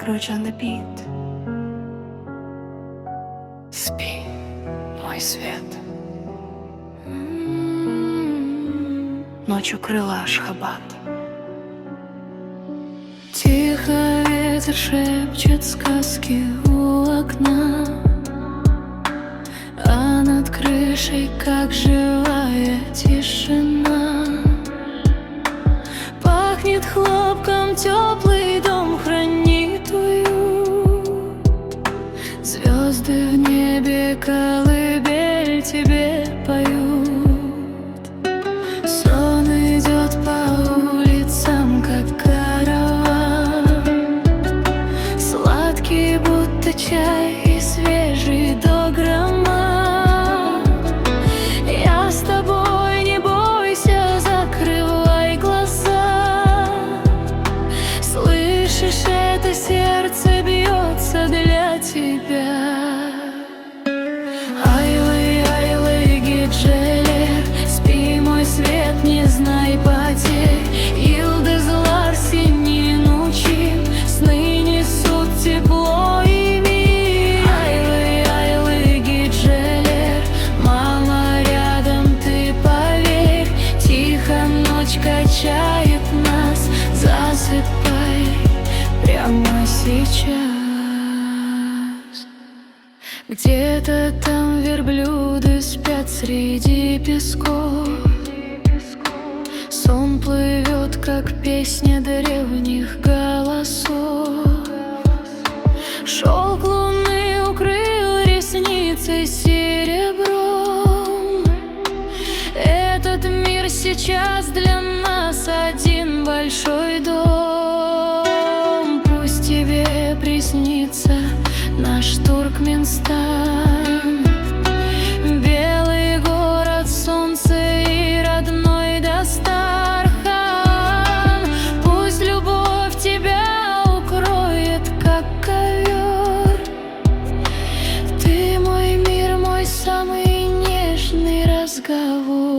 Scrooge on the beat. Спи, мой свет. Ночью крыла Ашхабад. Тихо ветер шепчет сказки у окна, а над крышей, как живая тишина. Пахнет хлопком, теплый дом хранит уют. Звезды в небе колыбель тебе поют. Сон идет по улицам, как караван, сладкий, будто чай, и свежий до грома. Я с тобой, не бойся, закрывай глаза. Слышишь, это сердце бьется для тебя. Айлы, айлы, гиджелер, спи, мой свет, не знай потерь. Йылдызлар синие ночи, сны несут тепло и мир. Айлы, айлы, гиджелер, мама рядом, ты поверь. Тихо ночь качает нас, засыпай прямо сейчас. Где-то там верблюды спят среди песков. Сон плывет, как песня древних голосов. Шелк луны укрыл ресницы серебром. Этот мир сейчас для нас один большой дом. Пусть тебе приснится наш Туркменстан, белый город, солнце и родной Дастархан. Пусть любовь тебя укроет, как ковер. Ты мой мир, мой самый нежный разговор.